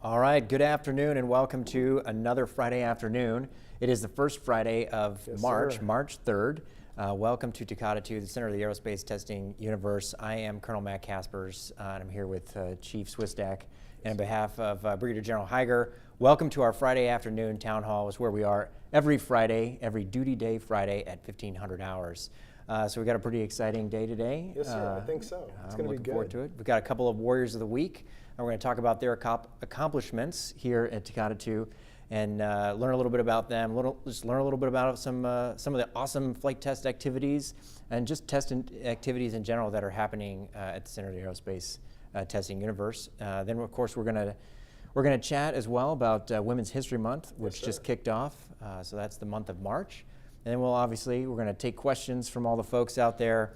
All right, good afternoon and welcome to another Friday afternoon. It is the first Friday of March, sir. March 3rd. Welcome to Takata 2, the Center of the Aerospace Testing Universe. I am Colonel Matt Kaspers, and I'm here with Chief Swistak. And on behalf of Brigadier General Heiger, welcome to our Friday afternoon town hall. It's where we are every Friday, every duty day Friday at 1500 hours. So we got a pretty exciting day today. Yes, sir. I think so. It's going to be looking good. forward to it. We've got a couple of Warriors of the Week. And we're going to talk about their accomplishments here at Takata 2 and learn a little bit about them, just learn a little bit about some of the awesome flight test activities and just test activities in general that are happening at the Center of the Aerospace Testing Universe. Then, of course, we're going to chat as well about Women's History Month, which just kicked off. So that's the month of March. And then we're going to take questions from all the folks out there.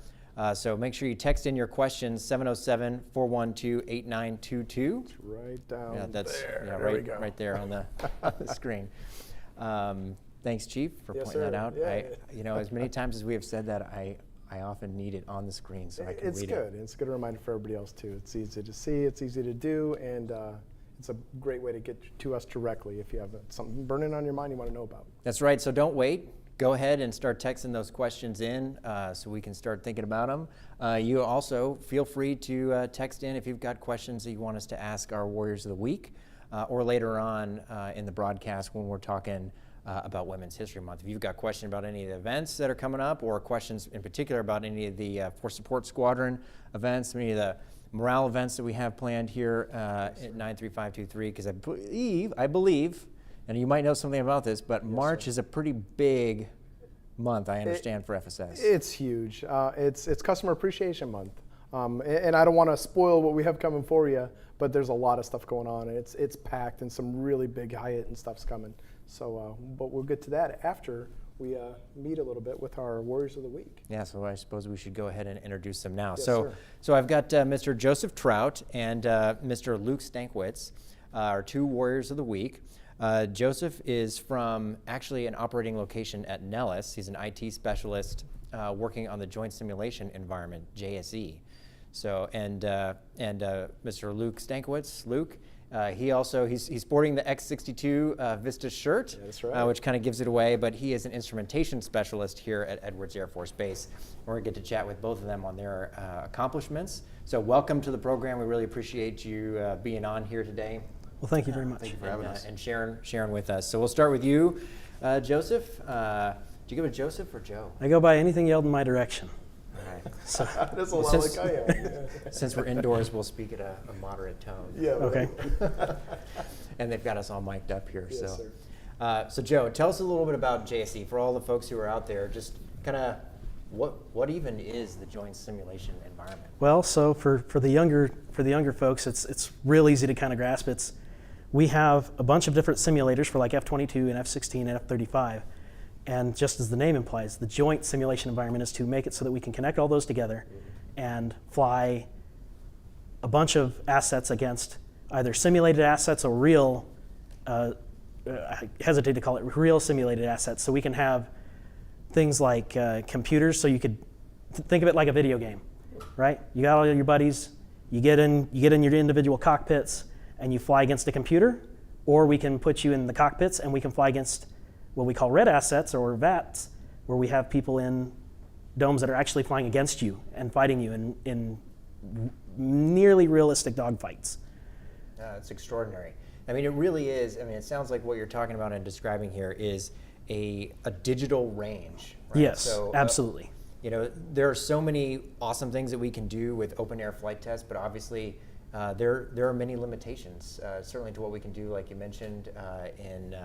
So make sure you text in your questions, 707-412-8922. It's right down there. There right, right there on the screen. Thanks, Chief, for pointing that out. Yeah. As many times as we have said that, I often need it on the screen so I can read it. It's good. It's a good reminder for everybody else, too. It's easy to see, it's easy to do, and it's a great way to get to us directly if you have something burning on your mind you want to know about. That's right. So don't wait. Go ahead and start texting those questions in so we can start thinking about them. You also feel free to text in if you've got questions that you want us to ask our Warriors of the Week or later on in the broadcast when we're talking about Women's History Month. If you've got questions about any of the events that are coming up or questions in particular about any of the Force Support Squadron events, any of the morale events that we have planned here at 93523, because I believe, and you might know something about this, but March is a pretty big month, I understand, for FSS. It's huge. It's Customer Appreciation Month. And I don't want to spoil what we have coming for you, but there's a lot of stuff going on. And it's packed and some really big high-hitting stuff's coming. So, but we'll get to that after we meet a little bit with our Warriors of the Week. Yeah, so I suppose we should go ahead and introduce them now. Yes, so I've got Mr. Joseph Trout and Mr. Luke Stankwitz, our two Warriors of the Week. Joseph is from actually an operating location at Nellis. He's an IT specialist working on the Joint Simulation Environment, JSE. So, and Mr. Luke Stankwitz, Luke, he's sporting the X-62 Vista shirt, yeah, that's right. which kind of gives it away, but he is an instrumentation specialist here at Edwards Air Force Base. We're going to get to chat with both of them on their accomplishments. So welcome to the program. We really appreciate you being on here today. Well, thank you very much. Thank you for having us. And sharing with us. So we'll start with you, Joseph. Do you go with Joseph or Joe? I go by anything yelled in my direction. All right. So, That's a lot like I am. Since we're indoors, we'll speak at a moderate tone. Yeah. okay. And they've got us all mic'd up here. Yes, sir. Sir. So Joe, tell us a little bit about JSE for all the folks who are out there. Just kind of what even is the Joint Simulation Environment? Well, so for the younger folks, it's real easy to kind of grasp. We have a bunch of different simulators for like F-22 and F-16 and F-35. And just as the name implies, the joint simulation environment is to make it so that we can connect all those together and fly a bunch of assets against either simulated assets or real, I hesitate to call it real simulated assets. So we can have things like computers, so you could think of it like a video game, right? You got all your buddies, you get in your individual cockpits, and you fly against a computer, or we can put you in the cockpits and we can fly against what we call red assets or VATs, where we have people in domes that are actually flying against you and fighting you in nearly realistic dogfights. It's extraordinary. I mean, it really is. I mean, it sounds like what you're talking about and describing here is a digital range. Right? Yes, so, absolutely. There are so many awesome things that we can do with open air flight tests, but obviously there are many limitations, certainly to what we can do, like you mentioned, in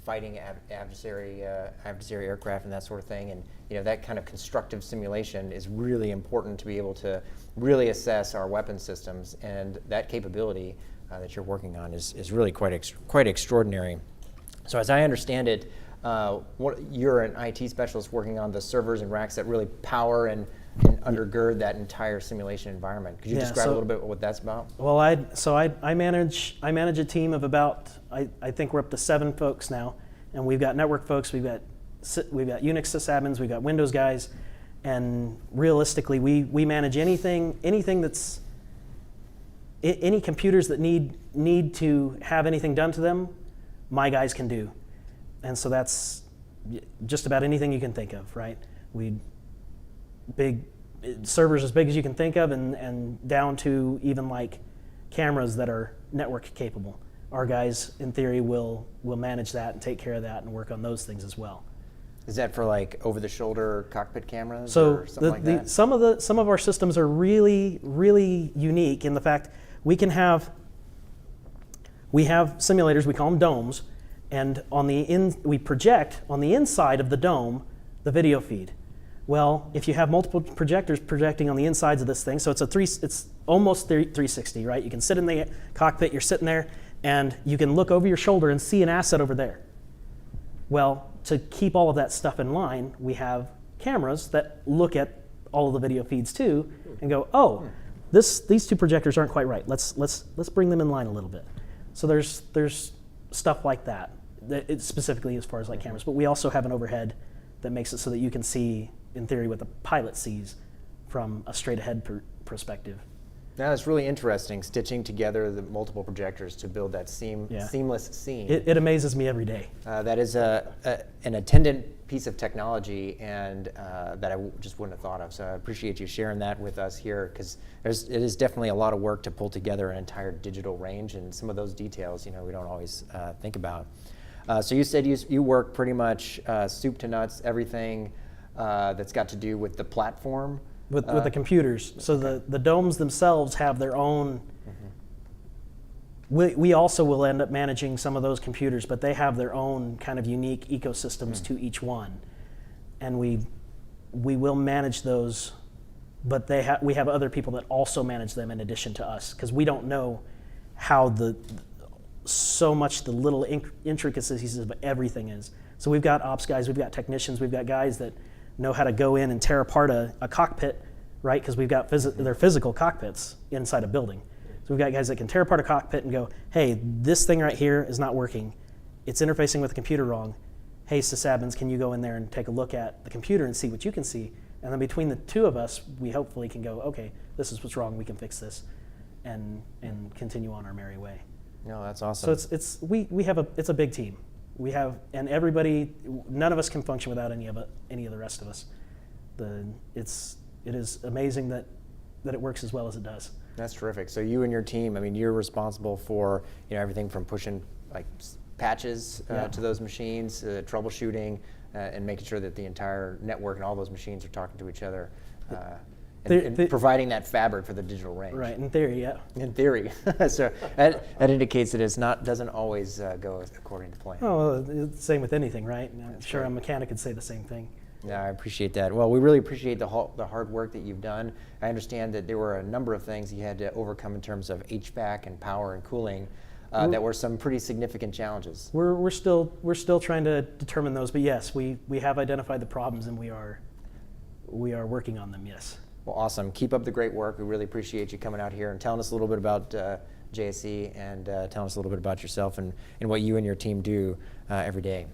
fighting adversary aircraft and that sort of thing. And that kind of constructive simulation is really important to be able to really assess our weapon systems, and that capability that you're working on is really quite extraordinary. So as I understand it, you're an IT specialist working on the servers and racks that really power and undergird that entire simulation environment. Could you describe a little bit what that's about? Well, I manage a team of about, I think we're up to 7 folks now, and we've got network folks, we've got Unix sysadmins, we've got Windows guys, and realistically, we manage anything that's any computers that need to have anything done to them, my guys can do. And so that's just about anything you can think of, right? Big servers as big as you can think of, and down to even like cameras that are network capable. Our guys, in theory, will manage that and take care of that and work on those things as well. Is that for like over-the-shoulder cockpit cameras So or something like that? some of our systems are really, really unique in the fact we have simulators, we call them domes, and we project on the inside of the dome the video feed. Well, if you have multiple projectors projecting on the insides of this thing, so it's almost 360, right? You can sit in the cockpit, you're sitting there, and you can look over your shoulder and see an asset over there. Well, to keep all of that stuff in line, we have cameras that look at all of the video feeds too and go, oh, these two projectors aren't quite right. Let's bring them in line a little bit. So there's stuff like that. It's specifically as far as like cameras, but we also have an overhead that makes it so that you can see, in theory, what the pilot sees from a straight ahead perspective. Now it's really interesting stitching together the multiple projectors to build that seamless scene. It amazes me every day. That is an attendant piece of technology, and that I just wouldn't have thought of. So I appreciate you sharing that with us here, because it is definitely a lot of work to pull together an entire digital range, and some of those details, we don't always think about. So you said you work pretty much soup to nuts, everything that's got to do with the platform. With the computers. So okay. the domes themselves have their own. We also will end up managing some of those computers, but they have their own kind of unique ecosystems to each one. And we will manage those, but we have other people that also manage them in addition to us, because we don't know how so much the little intricacies of everything is. So we've got ops guys, we've got technicians, we've got guys that know how to go in and tear apart a cockpit, right? Because we've got they're physical cockpits inside a building. So we've got guys that can tear apart a cockpit and go, hey, this thing right here is not working. It's interfacing with the computer wrong. Hey, sysadmins, can you go in there and take a look at the computer and see what you can see? And then between the two of us, we hopefully can go, okay, this is what's wrong, we can fix this, and continue on our merry way. No, that's awesome. So it's a big team. We have, and everybody, none of us can function without any of the rest of us. It is amazing that it works as well as it does. That's terrific. So you and your team, you're responsible for everything from pushing like patches to those machines, troubleshooting, and making sure that the entire network and all those machines are talking to each other. And providing that fabric for the digital range. Right, in theory, yeah. In theory. So that indicates that doesn't always go according to plan. Oh, well, same with anything, right? I'm sure right. a mechanic could say the same thing. Yeah, I appreciate that. Well, we really appreciate the hard work that you've done. I understand that there were a number of things you had to overcome in terms of HVAC and power and cooling that were some pretty significant challenges. We're still trying to determine those, but yes, we have identified the problems and we are working on them, yes. Well, awesome. Keep up the great work. We really appreciate you coming out here and telling us a little bit about JSE and telling us a little bit about yourself and what you and your team do every day.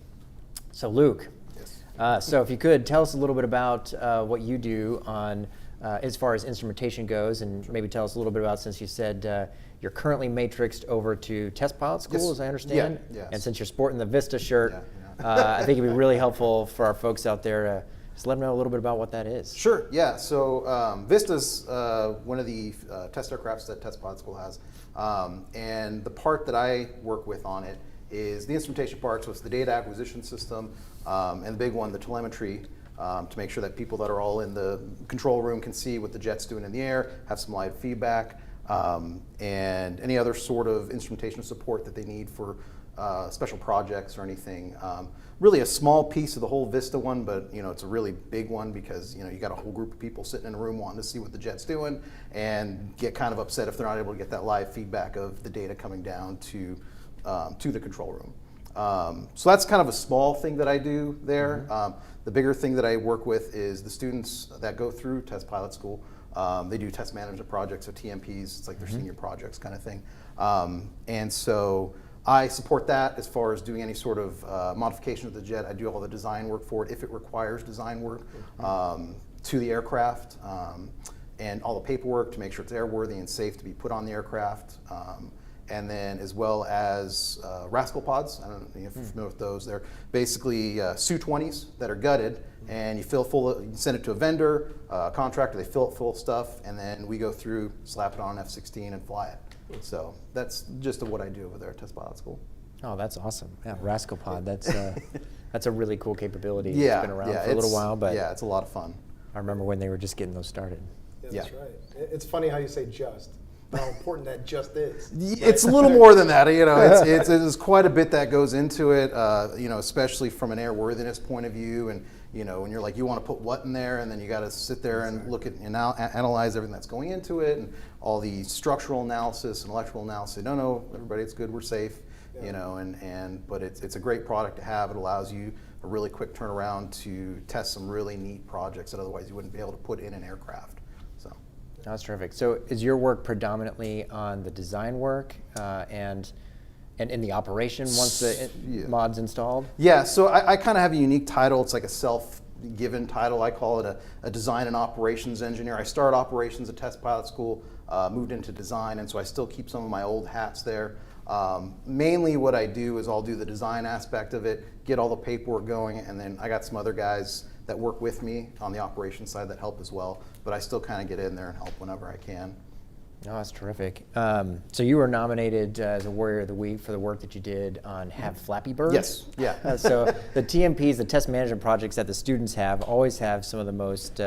So Luke, yes. So if you could tell us a little bit about what you do on as far as instrumentation goes, and maybe tell us a little bit about, since you said you're currently matrixed over to test pilot school, yes. as I understand. Yeah, yes. And since you're sporting the Vista shirt, yeah. I think it'd be really helpful for our folks out there to just let them know a little bit about what that is. Sure, yeah. So Vista's one of the test aircrafts that Test Pilot School has. And the part that I work with on it is the instrumentation part, so it's the data acquisition system, and the big one, the telemetry, to make sure that people that are all in the control room can see what the jet's doing in the air, have some live feedback, and any other sort of instrumentation support that they need for special projects or anything. Really a small piece of the whole Vista one, but it's a really big one because you got a whole group of people sitting in a room wanting to see what the jet's doing and get kind of upset if they're not able to get that live feedback of the data coming down to the control room. So that's kind of a small thing that I do there. Mm-hmm. The bigger thing that I work with is the students that go through Test Pilot School. They do test management projects, so TMPs, it's like their senior projects kind of thing. And so I support that as far as doing any sort of modification of the jet. I do all the design work for it if it requires design work to the aircraft. and all the paperwork to make sure it's airworthy and safe to be put on the aircraft. And then as well as rascal pods. I don't know if you're familiar with those. They're basically Su-20s that are gutted, and you you send it to a vendor, contractor, they fill it full of stuff, and then we go through, slap it on an F-16 and fly it. So that's just what I do over there at Test Pilot School. Oh, that's awesome. Yeah, rascal pod. That's a really cool capability. Yeah, It's been around for a little while, but yeah, it's a lot of fun. I remember when they were just getting those started. Yeah, that's right. It's funny how you say just. How important that just is. It's a little more than that, you know. It's quite a bit that goes into it, you know, especially from an airworthiness point of view, and you know, when you're like, you want to put what in there, and then you got to sit there and look at and analyze everything that's going into it, and all the structural analysis and electrical analysis. No, everybody, it's good, we're safe, you know, but it's a great product to have. It allows you a really quick turnaround to test some really neat projects that otherwise you wouldn't be able to put in an aircraft. So. That's terrific. So is your work predominantly on the design work and in the operation once the mod's installed? Yeah, so I kind of have a unique title. It's like a self-given title. I call it a design and operations engineer. I started operations at Test Pilot School, moved into design, and so I still keep some of my old hats there. Mainly what I do is I'll do the design aspect of it, get all the paperwork going, and then I got some other guys that work with me on the operations side that help as well, but I still kind of get in there and help whenever I can. Oh, that's terrific. So you were nominated as a Warrior of the Week for the work that you did on Have Flappy Birds? Yes, yeah. So the TMPs, the test management projects that the students always have some of the most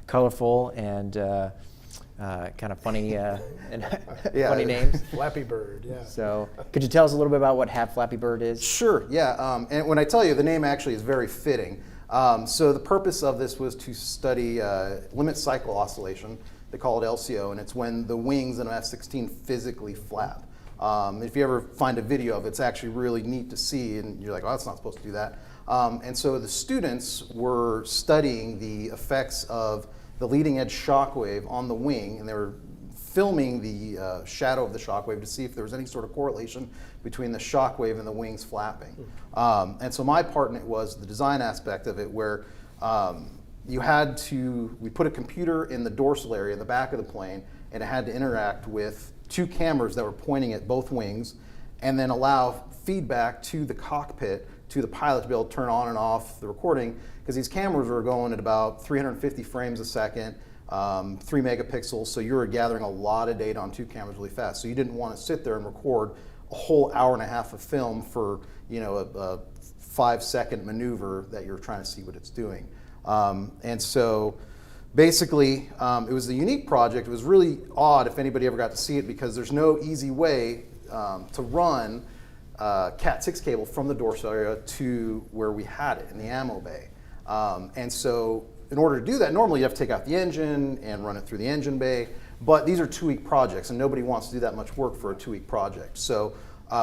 colorful and kind of funny funny names. Flappy Bird, yeah. So could you tell us a little bit about what Have Flappy Bird is? Sure, yeah. And when I tell you, the name actually is very fitting. So the purpose of this was to study limit cycle oscillation. They call it LCO, and it's when the wings in an F-16 physically flap. If you ever find a video of it, it's actually really neat to see, and you're like, oh, that's not supposed to do that. And so the students were studying the effects of the leading edge shock wave on the wing, and they were filming the shadow of the shock wave to see if there was any sort of correlation between the shock wave and the wings flapping. And so my part in it was the design aspect of it, where we put a computer in the dorsal area in the back of the plane, and it had to interact with two cameras that were pointing at both wings, and then allow feedback to the cockpit, to the pilot, to be able to turn on and off the recording, because these cameras were going at about 350 frames a second, 3 megapixels, so you were gathering a lot of data on two cameras really fast. So you didn't want to sit there and record a whole hour and a half of film for, you know, a 5-second maneuver that you're trying to see what it's doing. And so basically, it was a unique project. It was really odd if anybody ever got to see it, because there's no easy way to run Cat 6 cable from the dorsal area to where we had it in the ammo bay. And so in order to do that, normally you have to take out the engine and run it through the engine bay, but these are 2-week projects, and nobody wants to do that much work for a 2-week project. So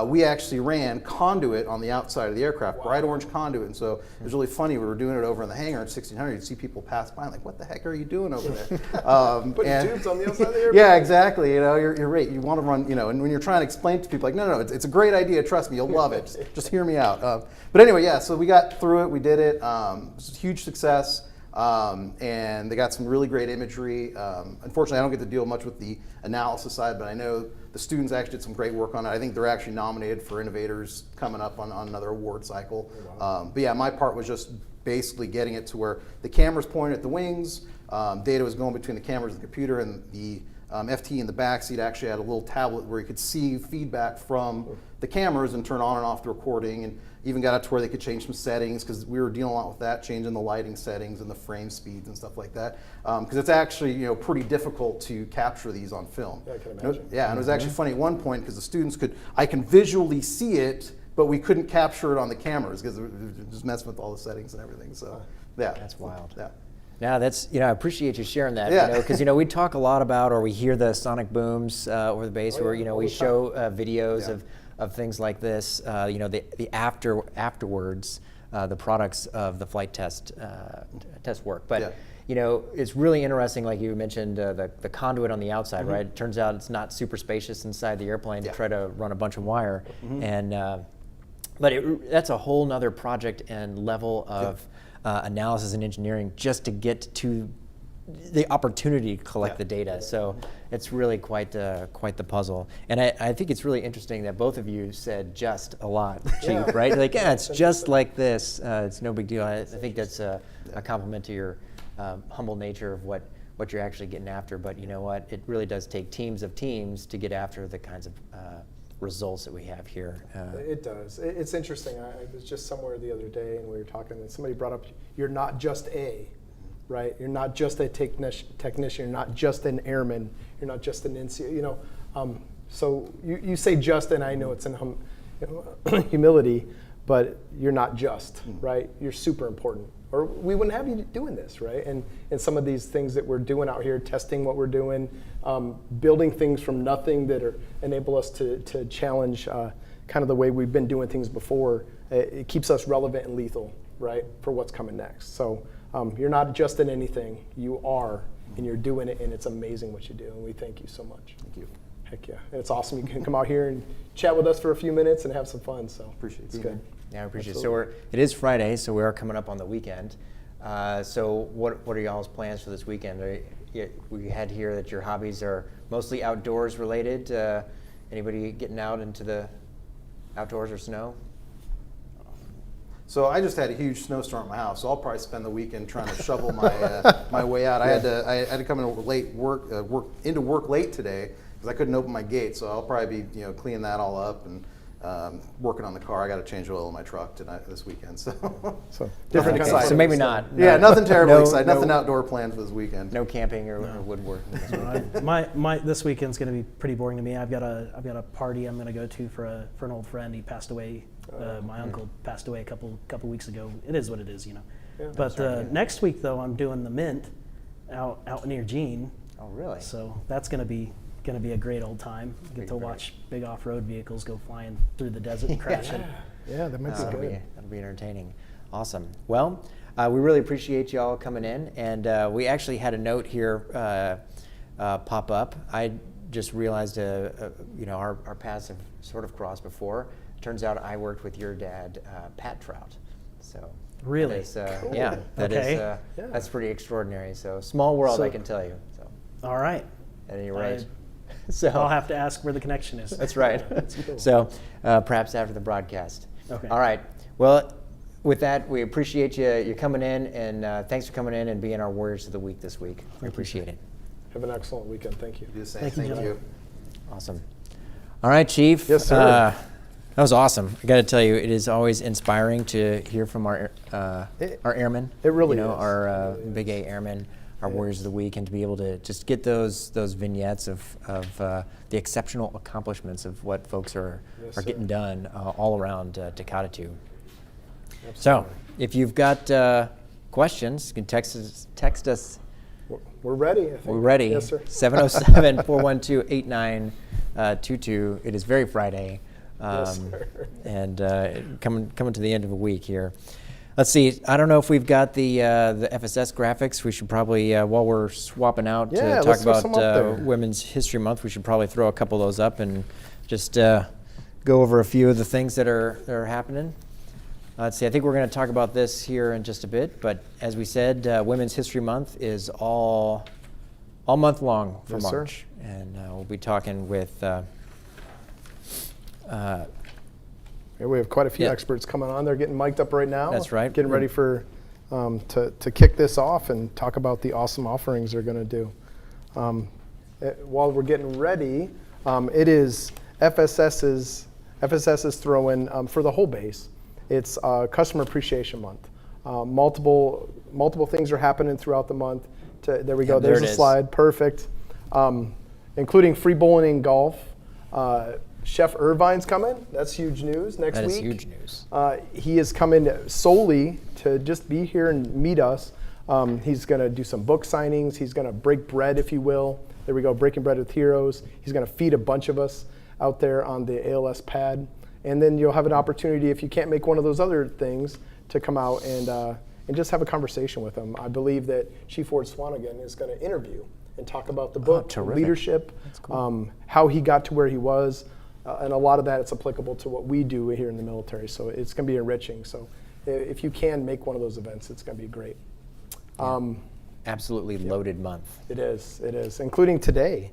we actually ran conduit on the outside of the aircraft, bright orange conduit, and so it was really funny. We were doing it over in the hangar at 1600. You'd see people pass by, like, what the heck are you doing over there? Putting tubes on the outside of the airplane? Yeah, exactly. You know, you're right. You want to run, you know, and when you're trying to explain to people, like, no, it's a great idea. Trust me, you'll love it. Just hear me out. But anyway, yeah, so we got through it. We did it. It was a huge success. And they got some really great imagery. Unfortunately, I don't get to deal much with the analysis side, but I know the students actually did some great work on it. I think they're actually nominated for Innovators coming up on another award cycle. But yeah, my part was just basically getting it to where the cameras pointed at the wings, data was going between the cameras and the computer, and the FT in the back seat actually had a little tablet where you could see feedback from the cameras and turn on and off the recording, and even got it to where they could change some settings, because we were dealing a lot with that, changing the lighting settings and the frame speeds and stuff like that, because it's actually, you know, pretty difficult to capture these on film. Yeah, I can imagine. Yeah, and it was actually funny at one point, because the students I can visually see it, but we couldn't capture it on the cameras because it was just messing with all the settings and everything. So yeah, That's wild. Yeah. Yeah, that's, you know, I appreciate you sharing that, Yeah. you know, because, you know, we talk a lot about, or we hear the sonic booms over the base, where, you know, we show videos of things like this, you know, the afterwards, the products of the flight test work. But, you know, it's really interesting, like you mentioned, the conduit on the outside, right? It turns out it's not super spacious inside the airplane to try to run a bunch of wire. And, but that's a whole nother project and level of analysis and engineering just to get to the opportunity to collect Yeah. the data. So it's really quite the puzzle. And I think it's really interesting that both of you said just a lot, Chief, Yeah. right? Like, yeah, it's just like this. It's no big deal. I think that's a compliment to your humble nature of what you're actually getting after. But you know what? It really does take teams of teams to get after the kinds of results that we have here. It does. It's interesting. I was just somewhere the other day, and we were talking, and somebody brought up, you're not just a, right? You're not just a technician. You're not just an airman. You're not just an NCO. You know, so you say just, and I know it's in humility, but you're not just, right? You're super important, or we wouldn't have you doing this, right? And some of these things that we're doing out here, testing what we're doing, building things from nothing that enable us to challenge kind of the way we've been doing things before. It keeps us relevant and lethal, right, for what's coming next. So you're not just in anything, you are, and you're doing it, and it's amazing what you do, and we thank you so much. Thank you. Heck yeah. And it's awesome you can come out here and chat with us for a few minutes and have some fun. So Appreciate it's it. good. Yeah, I appreciate it. So it is Friday, so we are coming up on the weekend. So what are y'all's plans for this weekend? We had here that your hobbies are mostly outdoors related. Anybody getting out into the outdoors or snow? So I just had a huge snowstorm at my house, so I'll probably spend the weekend trying to shovel my my way out. I had to come in late into work late today because I couldn't open my gate. So I'll probably be cleaning that all up and working on the car. I got to change oil in my truck this weekend. So Different Okay, kind of so fun. maybe not. yeah, nothing terribly No- exciting. no- Nothing outdoor planned for this weekend. No camping or woodworking. My this weekend's going to be pretty boring to me. I've got a party I'm going to go to for an old friend. He passed away. My uncle passed away a couple weeks ago. It is what it is, Yeah. But next week though, I'm doing the Mint out near Jean. Oh, really? So that's going to be a great old time. Get to Great. watch big off-road vehicles go flying through the desert and crashing. Yeah, that might be That'll good. be entertaining. Awesome. Well, we really appreciate y'all coming in, and we actually had a note here pop up. I just realized, our paths have sort of crossed before. Turns out I worked with your dad, Pat Trout. So Really? that is, Cool. yeah, that is, Okay. Yeah. that's pretty extraordinary. So small world, So- I can tell you. So All right. at any rate, I'll so have to ask where the connection is. that's right. So perhaps after the broadcast. Okay. All right. Well, with that, we appreciate you coming in, and thanks for coming in and being our Warriors of the Week this week. We appreciate it. Have an excellent weekend. Thank you. Do the same. Thank you, Thank gentlemen. you. Awesome. All right, Chief. Yes, sir. That was awesome. I got to tell you, it is always inspiring to hear from our airmen. It really is. Our It really Big A airmen, our Warriors of the Week, and to be able to just get those vignettes of the exceptional accomplishments of what folks are Yes, sir. getting done all around Tecate. So, Absolutely. if you've got questions, you can text us. We're ready. I think. We're ready. Yes, sir. 707-412-8922. It is very Friday. Yes, sir. And coming to the end of a week here. Let's see. I don't know if we've got the FSS graphics. We should probably, while we're swapping out Yeah, to talk let's throw some up about there. Women's History Month, we should probably throw a couple of those up and just go over a few of the things that are happening. Let's see. I think we're going to talk about this here in just a bit. But as we said, Women's History Month is all month long for Yes, sir. March, and we'll be talking with. Yeah, we have quite a few Yeah. experts coming on. They're getting mic'd up right now. That's right. Getting ready for to kick this off and talk about the awesome offerings they're going to do. While we're getting ready, it is FSS's throw-in for the whole base. It's Customer Appreciation Month. Multiple things are happening throughout the month. There we go. Yeah, there There's it a is. slide. Perfect. Including free bowling and golf. Chef Irvine's coming. That's huge news next That week. is huge news. He is coming solely to just be here and meet us. He's going to do some book signings. He's going to break bread, if you will. There we go, Breaking Bread with Heroes. He's going to feed a bunch of us out there on the ALS pad. And then you'll have an opportunity, if you can't make one of those other things, to come out and just have a conversation with him. I believe that Chief Ward Swanigan is going to interview and talk about the book, terrific. leadership, how he got to where he was. And a lot of that it's applicable to what we do here in the military. So it's going to be enriching. So if you can make one of those events, it's going to be great. absolutely loaded month. It is, including today.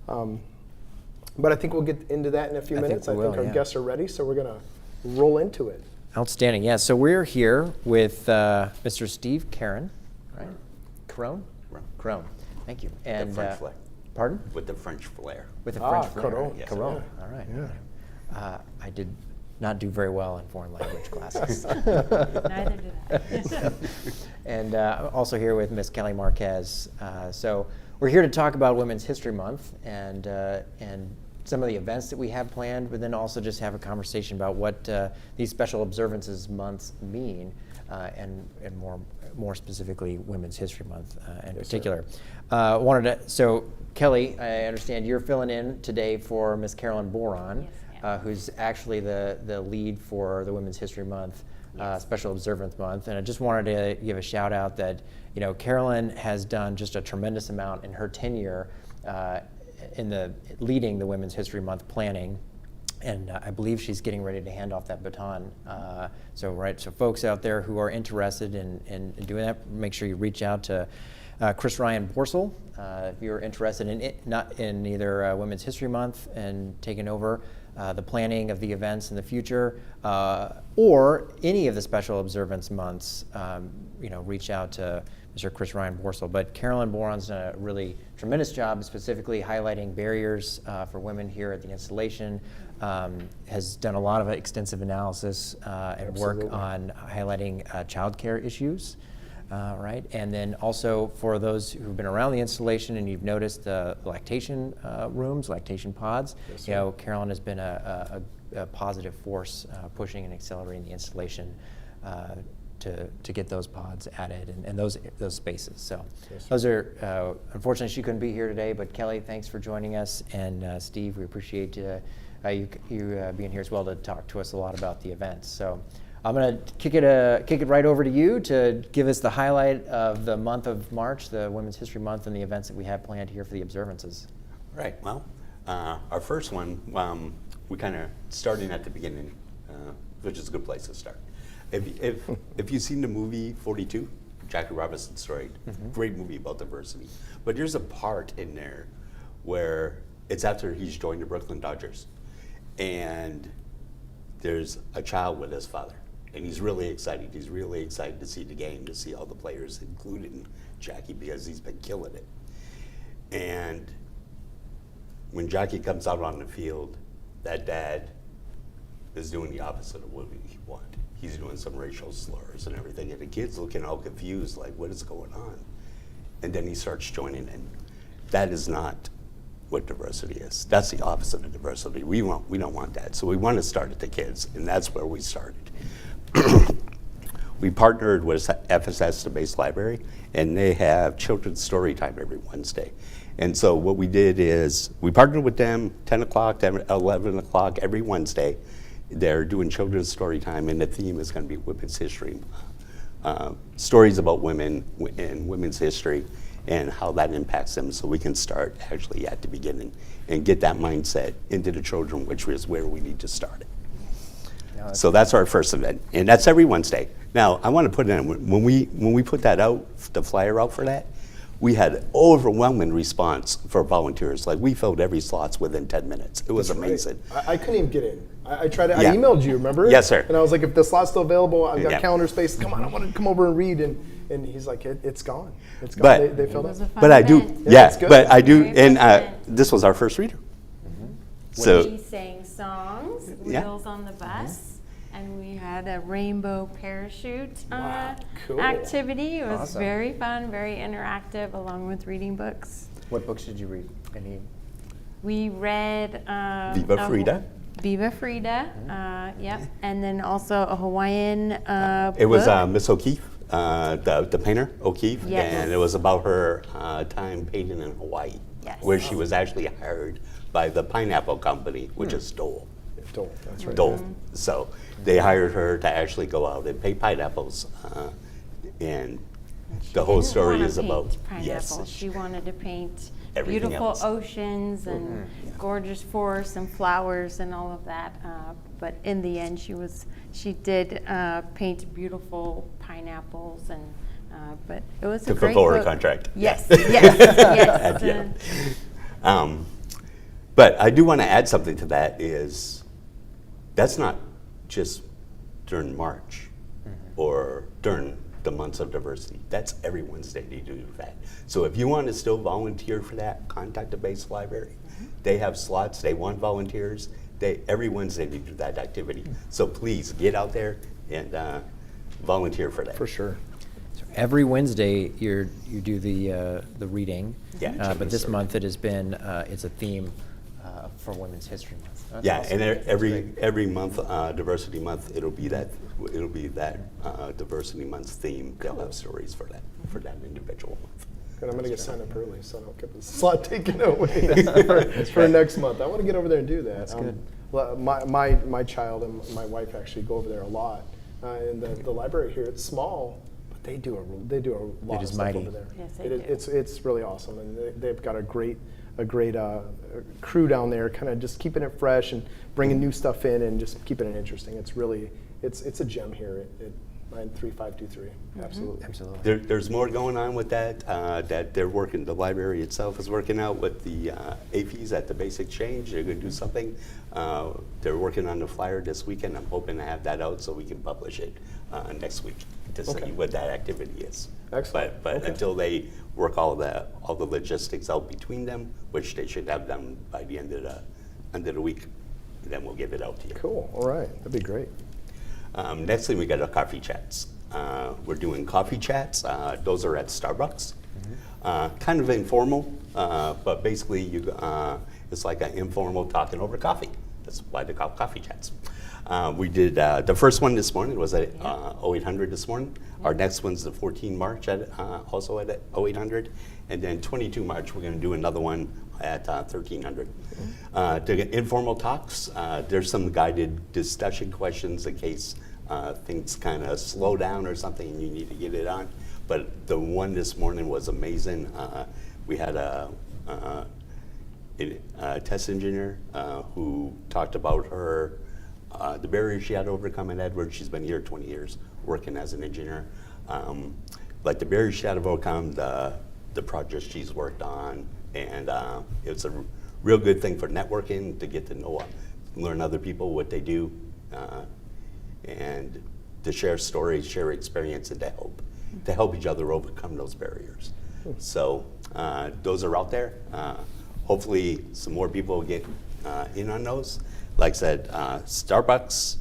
But I think we'll get into that in a few minutes. I think our guests are ready, so we're going to roll into it. Outstanding. Yeah, so we're here with Mr. Steve Caron, right? Caron? Caron. Thank you. And French flair. Pardon? With the French flair. With the French flair. Caron. Yes. Caron. All right. Yeah. I did not do very well in foreign language classes. Neither did I. And also here with Miss Kelly Marquez. So we're here to talk about Women's History Month and some of the events that we have planned, but then also just have a conversation about what these special observances months mean, and more specifically Women's History Month in particular. So Kelly, I understand you're filling in today for Miss Carolyn Boron, who's actually the lead for the Women's History Month Special Observance Month. And I just wanted to give a shout out that Carolyn has done just a tremendous amount in her tenure in leading the Women's History Month planning, and I believe she's getting ready to hand off that baton. So folks out there who are interested in doing that, make sure you reach out to Chris Ryan Borsell if you're interested in either Women's History Month and taking over the planning of the events in the future, or any of the special observance months. Reach out to Mr. Chris Ryan Borsell. But Carolyn Boron's done a really tremendous job, specifically highlighting barriers for women here at the installation. Has done a lot of extensive analysis and work on highlighting childcare issues. Right, and then also for those who've been around the installation and you've noticed the lactation rooms, lactation pods, Carolyn has been a positive force pushing and accelerating the installation to get those pods added and those spaces. So those are, unfortunately she couldn't be here today, but Kelly, thanks for joining us, and Steve, we appreciate you being here as well to talk to us a lot about the events. So I'm going to kick it right over to you to give us the highlight of the month of March, the Women's History Month, and the events that we have planned here for the observances. Right. Well, our first one, we kind of starting at the beginning, which is a good place to start. If you've seen the movie 42, Jackie Robinson story, great movie about diversity. But there's a part in there where it's after he's joined the Brooklyn Dodgers, and there's a child with his father. And he's really excited. He's really excited to see the game, to see all the players, including Jackie, because he's been killing it. And when Jackie comes out on the field, that dad is doing the opposite of what he wanted. He's doing some racial slurs and everything, and the kid's looking all confused, like, what is going on? And then he starts joining in. That is not what diversity is. That's the opposite of diversity. We don't want that. So we want to start at the kids, and that's where we started. We partnered with FSS, the base library, and they have children's story time every Wednesday. And so what we did is we partnered with them 10 o'clock to 11 o'clock every Wednesday. They're doing children's story time, and the theme is going to be women's history. Stories about women and women's history and how that impacts them, so we can start actually at the beginning and get that mindset into the children, which is where we need to start it. So that's our first event, and that's every Wednesday. Now, I want to put it in, when we put that out, the flyer out for that, we had overwhelming response for volunteers. Like, we filled every slots within 10 minutes. It was amazing. I couldn't even get in. I tried. I emailed you, remember? Yes, sir. And I was like, if the slot's still available, I've got calendar space. Come on, I want to come over and read. And he's like, it's gone. It's gone. But, they filled it. But I do, but I do, and this was our first reader. So We sang songs, Wheels on the Bus, and we had a rainbow parachute Cool. activity. It was Awesome. very fun, very interactive, along with reading books. What books did you read? Any? We read Viva Frida. Viva Frida, yep, and then also a Hawaiian It was book. Miss O'Keefe, the painter O'Keefe, Yes. and it was about her time painting in Hawaii, Yes. where she was actually hired by the pineapple company, which is Dole. Dole, that's right. Dole. So they hired her to actually go out and paint pineapples, and the whole Didn't story wanna is about paint pineapples. She wanted to paint Everything beautiful else. oceans and gorgeous forests and flowers and all of that. But in the end, she did paint beautiful pineapples and But it was To a great fulfill our book. contract. Yes, yes, yes. Yeah. But I do want to add something to that is that's not just during March or during the months of diversity. That's every Wednesday they do that. So if you want to still volunteer for that, contact the base library. They have slots, they want volunteers. Every Wednesday they do that activity. So please get out there and volunteer for that. For sure. So every Wednesday you do the reading. Yeah, But children's this story. month it has been it's a theme for Women's History Month. That's Yeah, awesome. and That's every great. month, Diversity Month, it'll be that Diversity Month theme. They'll have stories for that individual month. And I'm going to get signed up early, so I don't get the slot taken away for next month. I want to get over there and do that. That's good. My child and my wife actually go over there a lot. And the library here, it's small, but they do a lot It of is stuff mighty. over there. Yes, they do. It's really awesome, and they've got a great crew down there, kind of just keeping it fresh and bringing new stuff in and just keeping it interesting. It's really it's a gem here at 93523. Absolutely. Absolutely. There's more going on with that. That they're working. The library itself is working out with the APs at the Basic Change. They're going to do something. They're working on the flyer this weekend. I'm hoping to have that out so we can publish it next week to Okay. see what that activity is. Excellent. But Okay. until they work all the logistics out between them, which they should have done by the end of the week, then we'll get it out to you. Cool. All right. That'd be great. Next thing we got our coffee chats. We're doing coffee chats. Those are at Starbucks. Kind of informal, but basically it's like an informal talking over coffee. That's why they're called coffee chats. We did the first one this morning was at 0800 this morning. Our next one's the 14 March also at 0800, and then 22 March we're going to do another one at 1300. To get informal talks, there's some guided discussion questions in case things kind of slow down or something and you need to get it on. But the one this morning was amazing. We had a test engineer who talked about the barriers she had to overcome in Edwards. She's been here 20 years working as an engineer. Like the barriers she had to overcome, the projects she's worked on, and it's a real good thing for networking to get to know, learn other people, what they do, and to share stories, share experience, and to help each other overcome those barriers. So those are out there. Hopefully some more people will get in on those. Like I said, Starbucks,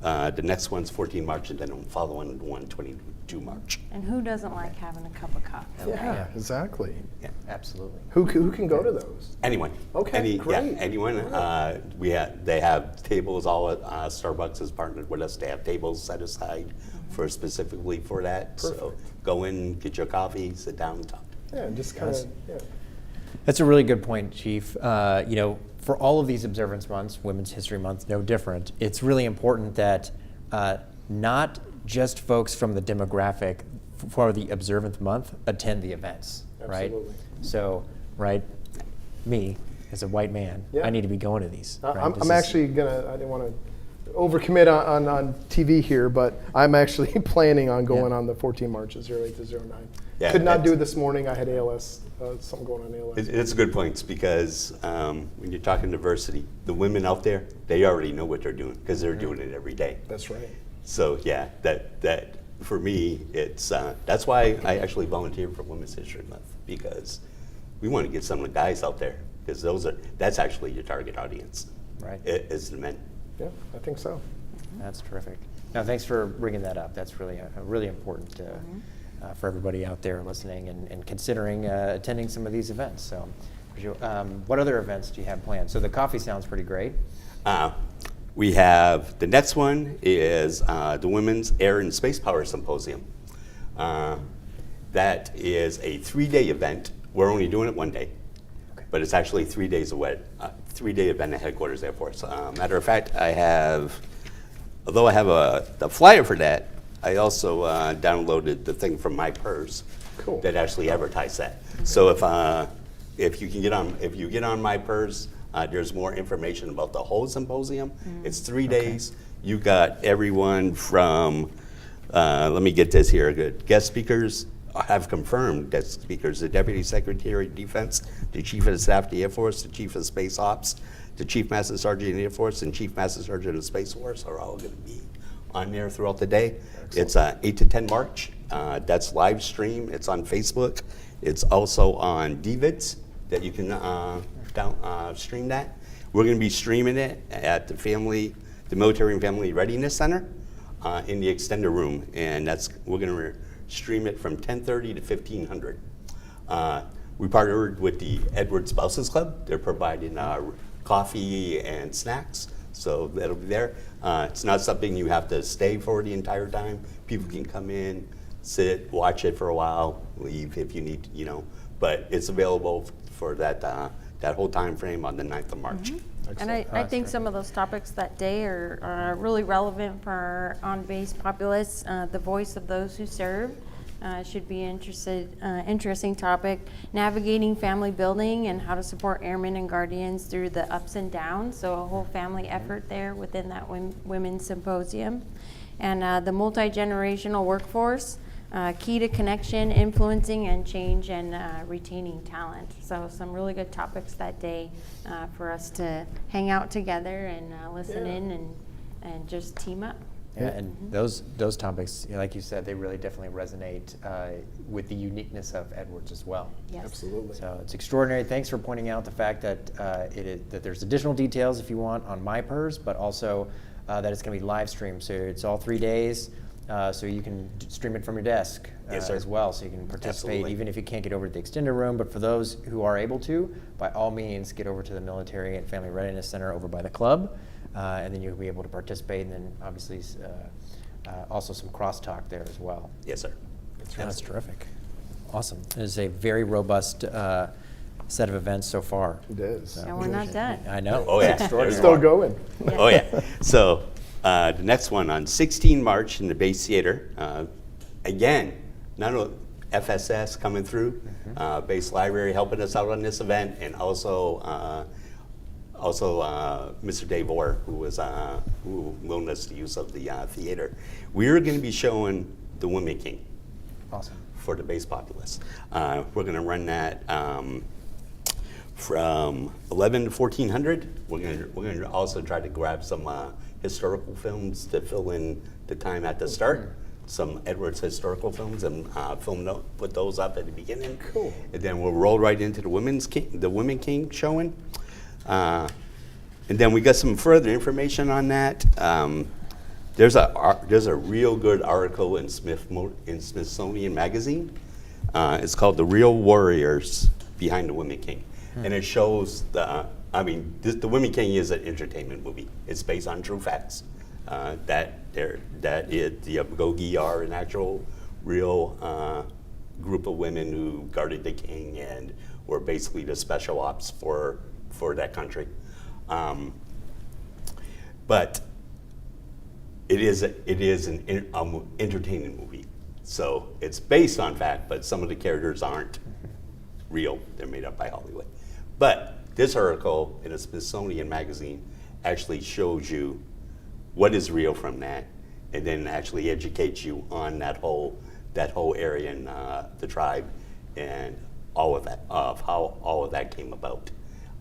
the next one's 14 March, and then the following one, 22 March. And who doesn't like having a cup of coffee? Yeah, exactly. Yeah. Absolutely. Who can go to those? Anyone. Okay, great. Yeah, anyone. They have tables. All at Starbucks has partnered with us. They have tables set aside for specifically for that. So Perfect. go in, get your coffee, sit down, and talk. Yeah, just kind of, yeah. That's a really good point, Chief. For all of these observance months, Women's History Month, no different, it's really important that not just folks from the demographic for the observance month attend the events, right? Absolutely. So, right, me, as a white man, Yeah. I need to be going to these. right? I'm This is- actually I didn't want to overcommit on TV here, but I'm actually planning on going Yeah. on the 14 Marches, 08 to 09. Yeah, Could not that's- do it this morning. I had ALS, something going on ALS. It's a good point because when you're talking diversity, the women out there, they already know what they're doing because they're doing it every day. That's right. So yeah, that for me, it's that's why I actually volunteered for Women's History Month, because we want to get some of the guys out there, because that's actually your target audience, Right. is the men. Yeah, I think so. That's terrific. No, thanks for bringing that up. That's really really important for everybody out there listening and considering attending some of these events. So, what other events do you have planned? So the coffee sounds pretty great. We have the next one is the Women's Air and Space Power Symposium. That is a 3-day event. We're only doing it one day, but it's actually 3 days away. 3-day event at headquarters Air Force. Matter of fact, although I have the flyer for that, I also downloaded the thing from my purse Cool. that actually advertised that. So if you get on my purse, there's more information about the whole symposium. It's 3 days. You got everyone from let me get this here. Good. Guest speakers have confirmed guest speakers: the Deputy Secretary of Defense, the Chief of Staff of the Air Force, the Chief of Space Ops, the Chief Master Sergeant of the Air Force, and Chief Master Sergeant of the Space Force are all going to be on there throughout the day. It's 8 to 10 March. That's live stream. It's on Facebook. It's also on DVids that you can stream that. We're going to be streaming it at the Military and Family Readiness Center in the extender room, and we're going to stream it from 10:30 to 1500. We partnered with the Edward Spouses Club. They're providing coffee and snacks, so that'll be there. It's not something you have to stay for the entire time. People can come in, sit, watch it for a while, leave if you need, but it's available for that whole time frame on the 9th of March. Mm-hmm. And I think some of those topics that day are really relevant for our on-base populace. The voice of those who serve should be interesting topic. Navigating family building and how to support airmen and guardians through the ups and downs. So a whole family effort there within that women's symposium. And the multi-generational workforce. Key to connection, influencing, and change, and retaining talent. So some really good topics that day for us to hang out together and listen in and just team up. Yeah, and those topics, like you said, they really definitely resonate with the uniqueness of Edwards as well. Yes. Absolutely. So it's extraordinary. Thanks for pointing out the fact that that there's additional details if you want on MyPERS, but also that it's going to be live streamed. So it's all 3 days. So you can stream it from your desk Yes, sir. as well, so you can participate Absolutely. even if you can't get over to the extender room. But for those who are able to, by all means, get over to the Military and Family Readiness Center over by the club, and then you'll be able to participate. And then obviously also some crosstalk there as well. Yes, sir. That's terrific. Awesome. It is a very robust set of events so far. It is. And we're not done. I know. Oh, yeah. It's extraordinary. We're still going. Oh, yeah. So the next one on 16 March in the Base Theater. Again, not only FSS coming through, Base Library helping us out on this event, and also Mr. Dave Orr, who loaned us the use of the theater. We're going to be showing The Women King Awesome. for the base populace. We're going to run that from 11 to 1400. We're going to also try to grab some historical films to fill in the time at the start. Some Edwards historical films and put those up at the beginning. Cool. And then we'll roll right into the Women King showing. And then we got some further information on that. There's a real good article in Smithsonian Magazine. It's called "The Real Warriors Behind the Women King," and it shows the Women King is an entertainment movie. It's based on true facts. The Agogi are an actual, real group of women who guarded the king and were basically the special ops for that country. But it is an entertainment movie. So it's based on fact, but some of the characters aren't real. They're made up by Hollywood. But this article in a Smithsonian magazine actually shows you what is real from that, and then actually educates you on that whole area and the tribe and all of that, of how all of that came about.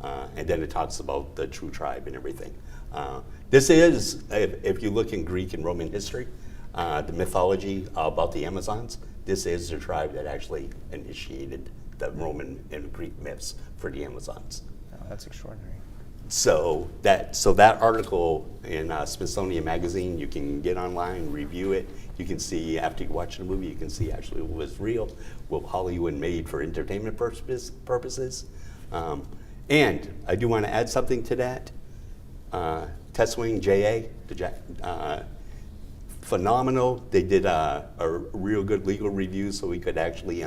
And then it talks about the true tribe and everything. This is, if you look in Greek and Roman history, the mythology about the Amazons, this is the tribe that actually initiated the Roman and Greek myths for the Amazons. Oh, that's extraordinary. So that article in Smithsonian Magazine, you can get online, review it. You can see, after you watch the movie, you can see actually what was real, what Hollywood made for entertainment purposes. And I do want to add something to that. Test Wing JA, phenomenal. They did a real good legal review, so we could actually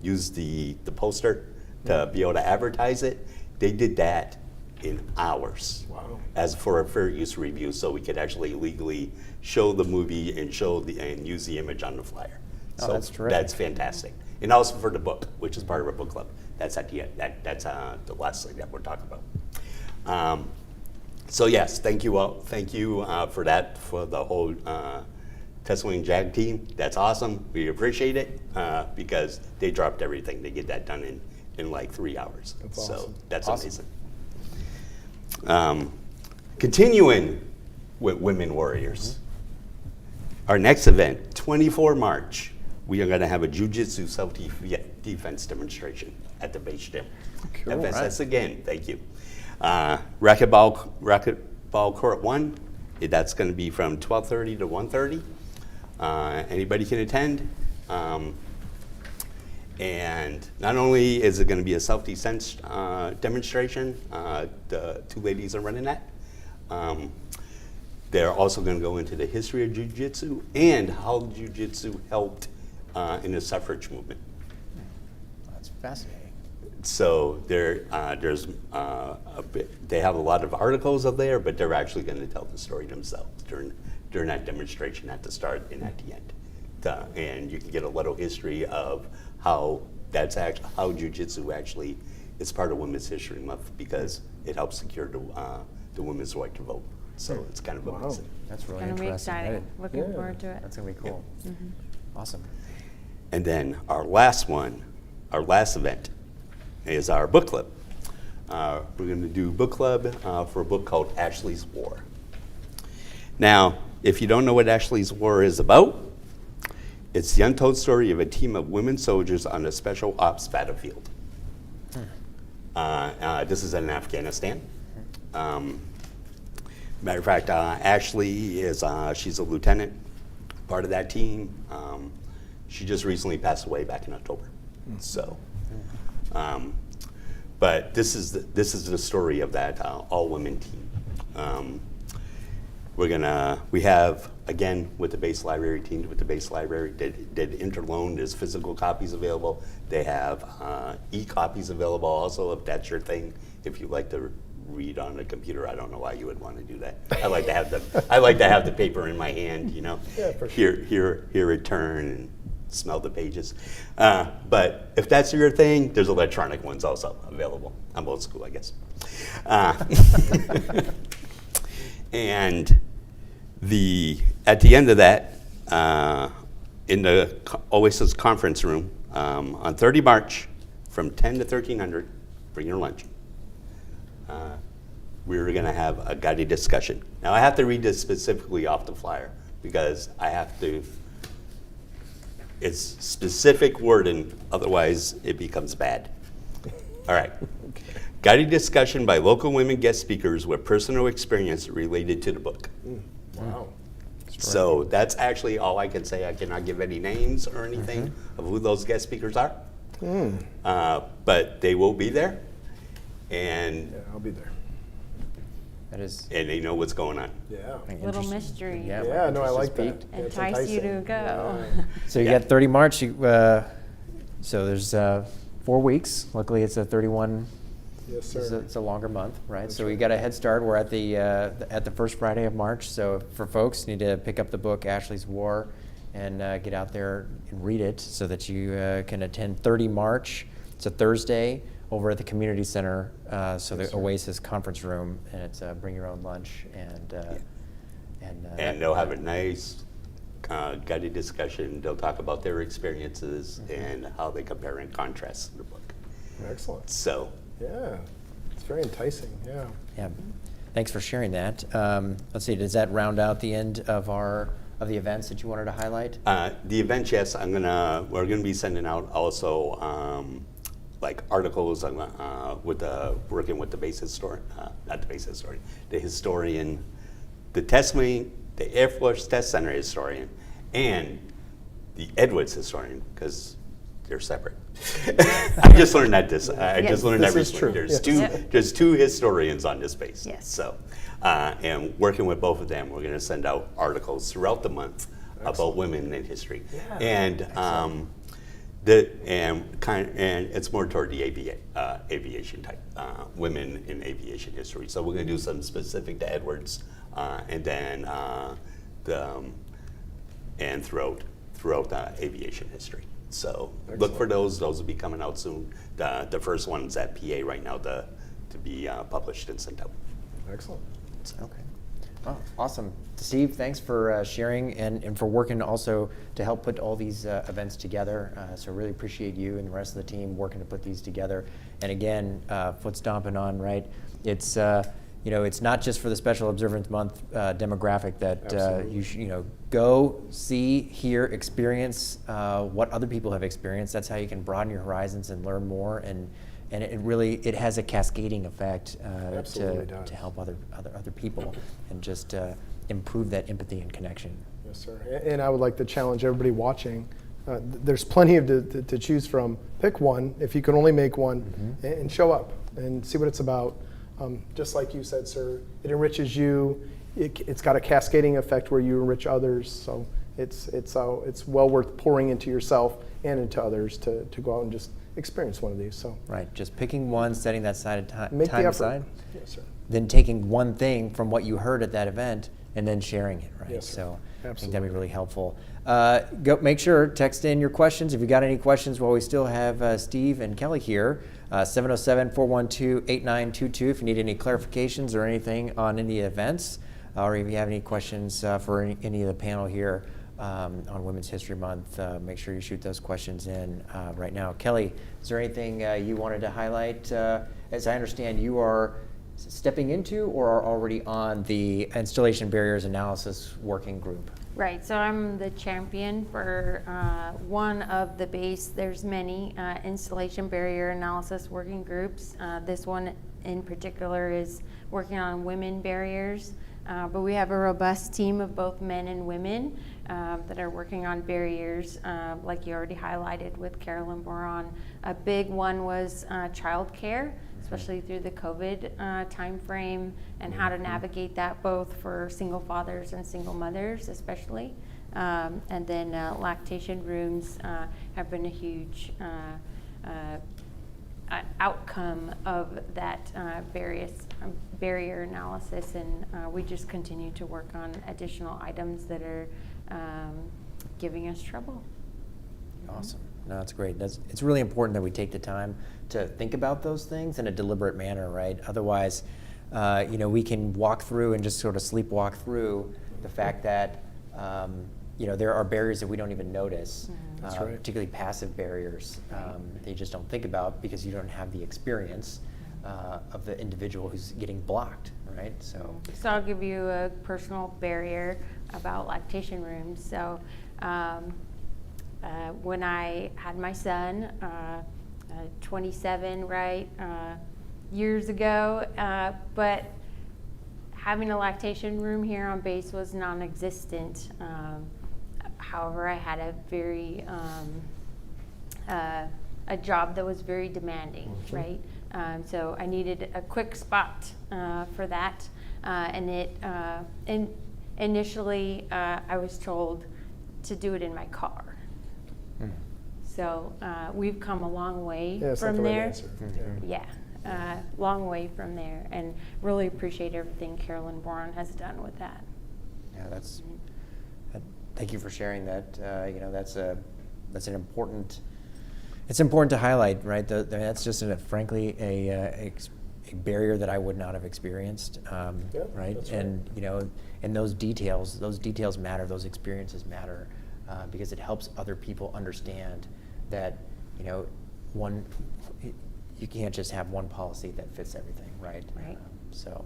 use the poster to be able to advertise it. They did that in hours. Wow. As for a fair use review, so we could actually legally show the movie and and use the image on the flyer. Oh, So that's terrific. that's fantastic. And also for the book, which is part of our book club. That's that's the last thing that we're talking about. So yes, thank you all. Thank you for that, for the whole Test Wing JAG team, that's awesome. We appreciate it because they dropped everything to get that done in like 3 hours. That's so awesome. that's Awesome. amazing. Continuing with Women Warriors, our next event, 24 March, we are going to have a Jiu-Jitsu self-defense demonstration at the base gym. Cool. FSS again, thank you. Racquetball Court 1, that's going to be from 12:30 to 1:30. Anybody can attend. And not only is it going to be a self-defense demonstration, the two ladies are running that. They're also going to go into the history of Jiu-Jitsu and how Jiu-Jitsu helped in the suffrage movement. That's fascinating. So they have a lot of articles up there, but they're actually going to tell the story themselves during that demonstration at the start and at the end. And you can get a little history of how how Jiu-Jitsu actually is part of Women's History Month because it helps secure the women's right to vote. So it's kind of amazing. That's really It's gonna be interesting. exciting. Looking Yeah. forward to it. That's going to be cool. Awesome. And then our last event is our book club. We're going to do book club for a book called Ashley's War. Now, if you don't know what Ashley's War is about, it's the untold story of a team of women soldiers on a special ops battlefield. This is in Afghanistan. Matter of fact, Ashley she's a lieutenant, part of that team. She just recently passed away back in October. So, but this is the story of that all-women team. We have, again, with the base library, teamed with the base library, did interloan. There's physical copies available. They have e-copies available also, if that's your thing. If you like to read on a computer, I don't know why you would want to do that. I like to have the paper in my hand, you know. Yeah, for sure. Hear it turn and smell the pages. But if that's your thing, there's electronic ones also available. I'm old school, I guess. And at the end of that, in the Oasis conference room, on 30 March, from 10 to 1300, bring your lunch. We're going to have a guided discussion. Now, I have to read this specifically off the flyer because it's specific wording, otherwise it becomes bad. All right. Guided discussion by local women guest speakers with personal experience related to the book. Wow. So that's actually all I can say. I cannot give any names or anything of who those guest speakers are. But they will be there. And Yeah, I'll be there. That is they know what's going on. Yeah. an Little interest- mystery. Yeah, Yeah, no, I interest like to that. speak. Yeah, it's Entice you to enticing. go. Yeah. So you Yeah. got 30 March. So there's 4 weeks. Luckily, it's a 31. Yes, sir. It's a longer month, right? That's So we right. got a head start. We're at the first Friday of March. So for folks, you need to pick up the book Ashley's War and get out there and read it so that you can attend 30 March. It's a Thursday over at the community center. So the Oasis conference room, and it's bring your own lunch And they'll have a nice guided discussion. They'll talk about their experiences and how they compare and contrast the book. Excellent. So Yeah. It's very enticing. Yeah. Yeah, thanks for sharing that. Let's see, does that round out the end of the events that you wanted to highlight? the event, yes, we're gonna be sending out also like articles working with the base historian, not the base historian, the historian, the test wing, the Air Force Test Center historian, and the Edwards historian, because they're separate. I just learned that This is true. recently. Yes. There's two historians on this base. Yes. So, and working with both of them, we're going to send out articles throughout the month about women in history, and and it's more toward the aviation type, women in aviation history. So we're going to do some specific to Edwards, and then and throughout aviation history. So look for those. Those will be coming out soon. The first one's at PA right now to be published and sent out. Excellent. Okay. Oh, awesome. Steve, thanks for sharing and for working also to help put all these events together. So really appreciate you and the rest of the team working to put these together. And again, foot stomping on, right? It's, it's not just for the Special Observance Month demographic that you should, go, see, hear, experience what other people have experienced. That's how you can broaden your horizons and learn more. And it has a cascading effect to help other people and just improve that empathy and connection. Yes, sir. And I would like to challenge everybody watching. There's plenty to choose from. Pick one if you can only make one, and show up and see what it's about. Just like you said, sir, it enriches you. It's got a cascading effect where you enrich others. So it's well worth pouring into yourself and into others to go out and just experience one of these. So right, just picking one, setting that time make the effort. aside, Yes, sir. then taking one thing from what you heard at that event and then sharing it. Right. Yes, sir. So I think Absolutely. that'd be really helpful. Go make sure text in your questions if you got any questions while we still have Steve and Kelly here. 707-412-8922 if you need any clarifications or anything on any events, or if you have any questions for any of the panel here on Women's History Month, make sure you shoot those questions in right now. Kelly, is there anything you wanted to highlight? As I understand, you are stepping into or are already on the Installation Barriers Analysis Working Group. Right, so I'm the champion for one of the base. There's many installation barrier analysis working groups. This one in particular is working on women barriers, but we have a robust team of both men and women that are working on barriers, like you already highlighted with Carolyn Boron. A big one was childcare, especially through the COVID time frame, and how to navigate that both for single fathers and single mothers especially. And then lactation rooms have been a huge outcome of that barrier analysis, and we just continue to work on additional items that are giving us trouble. Awesome. No, that's great. It's really important that we take the time to think about those things in a deliberate manner, right? Otherwise, we can walk through and just sort of sleepwalk through the fact that, there are barriers that we don't even notice, That's right. particularly passive barriers that you just don't think about because you don't have the experience of the individual who's getting blocked, right? So I'll give you a personal barrier about lactation rooms. So when I had my son, 27, right, years ago, but having a lactation room here on base was non-existent. However, I had a very a job that was very demanding, right? So I needed a quick spot for that, and initially I was told to do it in my car. So we've come a long way from there. Yeah, long way from there, and really appreciate everything Carolyn Boron has done with that. yeah, thank you for sharing that. That's an important. It's important to highlight, right? That's just frankly a barrier that I would not have experienced, right? That's And and those details matter. Those experiences matter because it helps other people understand that you can't just have one policy that fits everything, right? Right. So,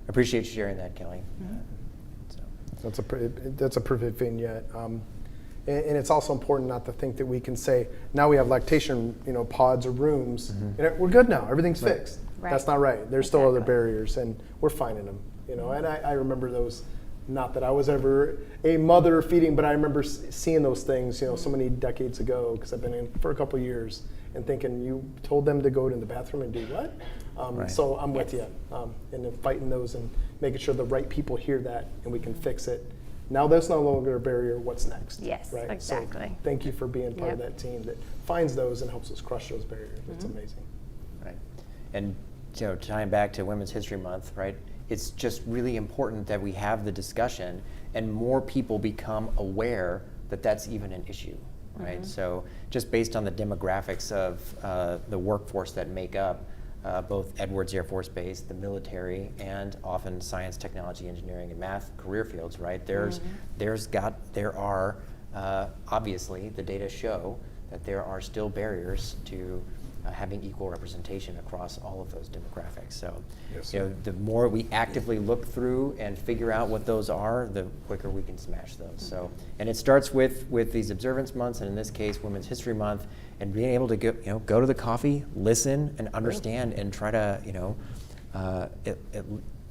appreciate you sharing that, Kelly. That's a perfect vignette. And it's also important not to think that we can say, now we have lactation, pods or rooms, and we're good now, everything's fixed. Right. That's not right. There's still other Exactly. barriers, and we're finding them, And I remember those, not that I was ever a mother feeding, but I remember seeing those things, so many decades ago, because I've been in for a couple of years, and thinking, you told them to go to the bathroom and do what? Right. So I'm with you, and then fighting those and making sure the right people hear that, and we can fix it. Now that's no longer a barrier. What's next? Yes, right? exactly. So thank you for being part of Yep. that team that finds those and helps us crush those barriers. It's amazing. Right. And tying back to Women's History Month, right? It's just really important that we have the discussion and more people become aware that that's even an issue, right? So just based on the demographics of the workforce that make up both Edwards Air Force Base, the military, and often science, technology, engineering, and math career fields, right? There are, obviously, the data show that there are still barriers to having equal representation across all of those demographics. So, Yes, you know, the more we actively look through and figure out what those are, the quicker we can smash those. So, and it starts with these observance months, and in this case, Women's History Month, and being able to go to the coffee, listen, and understand, and try to, you know,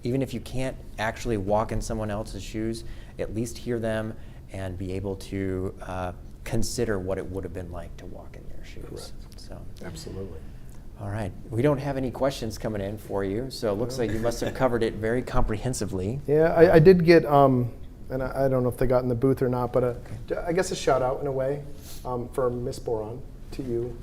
even if you can't actually walk in someone else's shoes, at least hear them and be able to consider what it would have been like to walk in their shoes. Correct. So, Absolutely. all right, we don't have any questions coming in for you, so it looks like you must have covered it very comprehensively. Yeah, I did get, and I don't know if they got in the booth or not, but I guess a shout out in a way for Miss Boron to you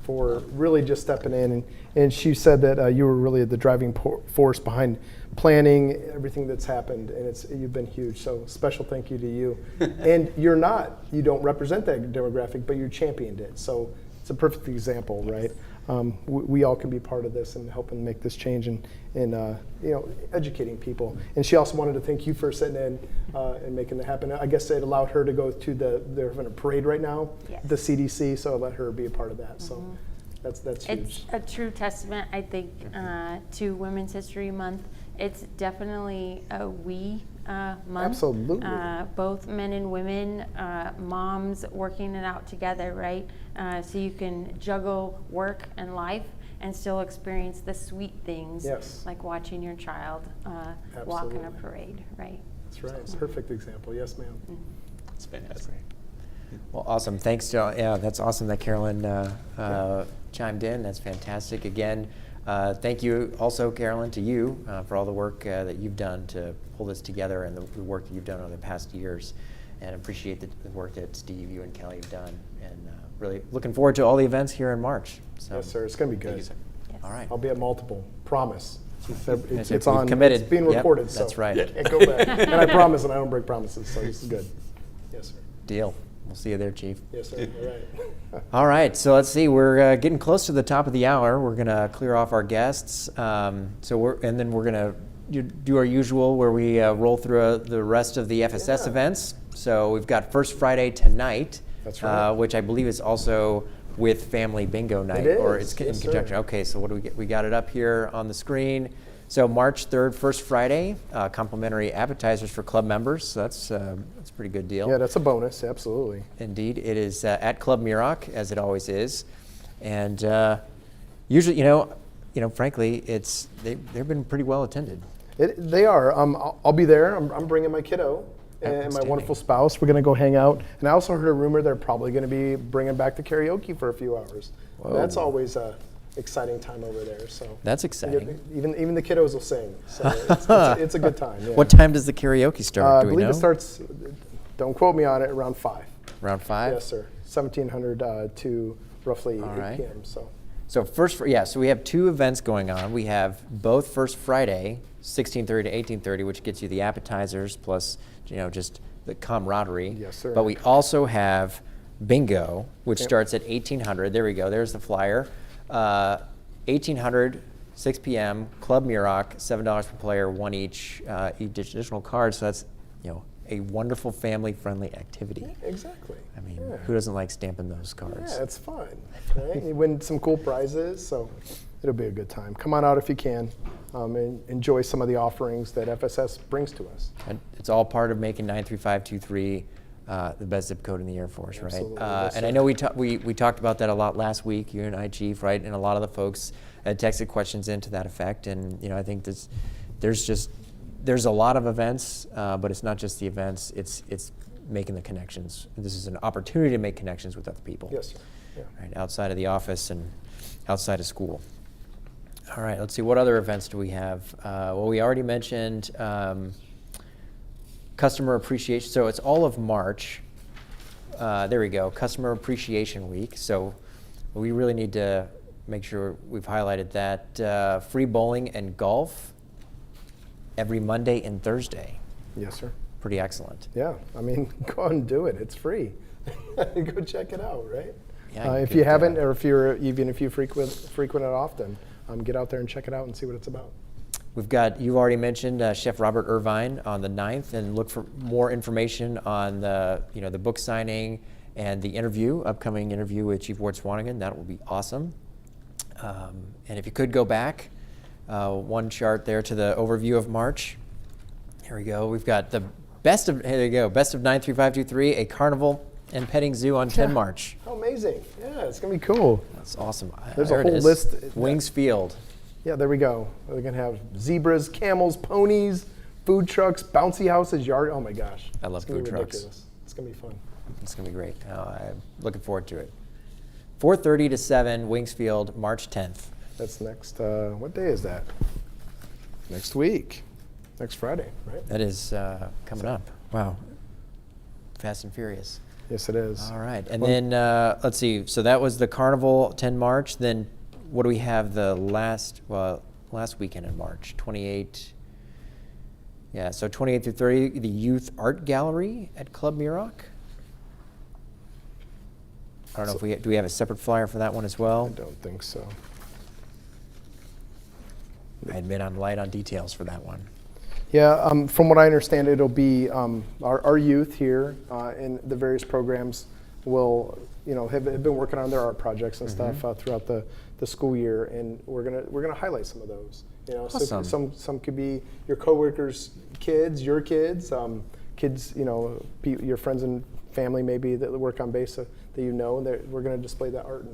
for really just stepping in. And she said that you were really the driving force behind planning everything that's happened, and you've been huge. So special thank you to you. And you don't represent that demographic, but you championed it. So it's a perfect example, right? We all can be part of this and helping make this change and you know, educating people. And she also wanted to thank you for sitting in and making it happen. I guess it allowed her to go to they're having a parade right now, Yes. the CDC, so I let her be a part of that. So that's huge. It's a true testament, I think, to Women's History Month. It's definitely a we month. Absolutely. Both men and women, moms working it out together, right? So you can juggle work and life and still experience the sweet things, Yes. like watching your child walk in a Absolutely. parade, right? That's right. Perfect example. Yes, ma'am. It's fantastic. Well, awesome. Thanks, Joe. Yeah, that's awesome that Carolyn chimed in. That's fantastic. Again, thank you also, Carolyn, to you for all the work that you've done to pull this together and the work that you've done over the past years. And appreciate the work that Steve, you and Kelly have done. And really looking forward to all the events here in March. So, Yes, sir. It's going to be good. Thank you, sir. Yes. all right. I'll be at multiple. Promise. Yes, It's we've on. committed. It's being Yep, recorded. So that's right. I can't go back. And I promise, and I don't break promises. So this is good. Yes, sir. Deal. We'll see you there, Chief. Yes, sir. All right. All right, so let's see. We're getting close to the top of the hour. We're gonna clear off our guests. And then we're gonna do our usual, where we roll through the rest of the FSS Yeah. events. So we've got First Friday tonight, That's right. which I believe is also with Family Bingo Night, or is. it's in Yes, sir. conjunction. Okay, so what do we get? We got it up here on the screen. So March 3rd, First Friday, complimentary appetizers for club members. So that's a pretty good deal. Yeah, that's a bonus. Absolutely. Indeed, it is at Club Muroc, as it always is, and usually, you know, frankly, they've been pretty well attended. They are. I'll be there. I'm bringing my kiddo and my Outstanding. wonderful spouse. We're going to go hang out. And I also heard a rumor they're probably going to be bringing back the karaoke for a few hours. Whoa. That's always a exciting time over there. So That's exciting. Even the kiddos will sing. So it's a good time. Yeah. What time does the karaoke start? I Do we believe know? it starts. Don't quote me on it. Around 5. Around 5. Yes, sir. 1700 to roughly All 8 right. p.m. So So we have 2 events going on. We have both First Friday, 16:30 to 18:30, which gets you the appetizers plus, just the camaraderie. Yes, sir. But we also have bingo, which Yep. starts at 1800. There we go. There's the flyer. 1800, 6 p.m. Club Muroc, $7 per player, one each additional card. So that's a wonderful family-friendly activity. exactly. I mean, Yeah. who doesn't like stamping those cards? Yeah, it's fun. Right? You win some cool prizes, so it'll be a good time. Come on out if you can, and enjoy some of the offerings that FSS brings to us. And it's all part of making 93523 the best zip code in the Air Force, right? Absolutely, yes, And I sir. know we talked about that a lot last week, you and I, Chief, right? And a lot of the folks had texted questions into that effect. And I think there's a lot of events, but it's not just the events. It's making the connections. This is an opportunity to make connections with other people. Yes, sir. Yeah. Right, outside of the office and outside of school. All right, let's see, what other events do we have? Well, we already mentioned Customer Appreciation. So it's all of March. There we go, Customer Appreciation Week. So we really need to make sure we've highlighted that. Free bowling and golf every Monday and Thursday. Yes, sir. Pretty excellent. Yeah, I mean, go out and do it. It's free. Go check it out, right? Yeah, If good, you haven't, or if you frequent it often, get out there and check it out and see what it's about. We've got, you already mentioned Chef Robert Irvine on the 9th, and look for more information on the, the book signing and the upcoming interview with Chief Ward Swanigan. That will be awesome. And if you could go back one chart there to the overview of March. Here we go. We've got the best of 93523, a carnival and petting zoo on 10 March. Oh, amazing. Yeah, it's going to be cool. That's awesome. There's There a it whole is. list. Wings Field. Yeah, there we go. We're going to have zebras, camels, ponies, food trucks, bouncy houses, yard. Oh, my gosh. I love It's gonna food be trucks. ridiculous. It's going to be fun. It's going to be great. I'm looking forward to it. 4:30 to 7, Wings Field, March 10th. That's next, what day is that? Next week. Next Friday, right? That is coming up. Wow. Fast and Furious. Yes, it is. All right. And then, let's see. So that was the Carnival, 10 March. Then what do we have the last weekend in March? 28. Yeah, so 28 through 30, the Youth Art Gallery at Club Muroc. I don't know if do we have a separate flyer for that one as I well? don't think so. I admit I'm light on details for that one. Yeah, from what I understand, it'll be our youth here in the various programs will, have been working on their art projects and stuff throughout the school year, and we're gonna highlight some of those. Awesome. So some could be your coworkers' kids, your kids, kids, your friends and family maybe that work on base that we're gonna display that art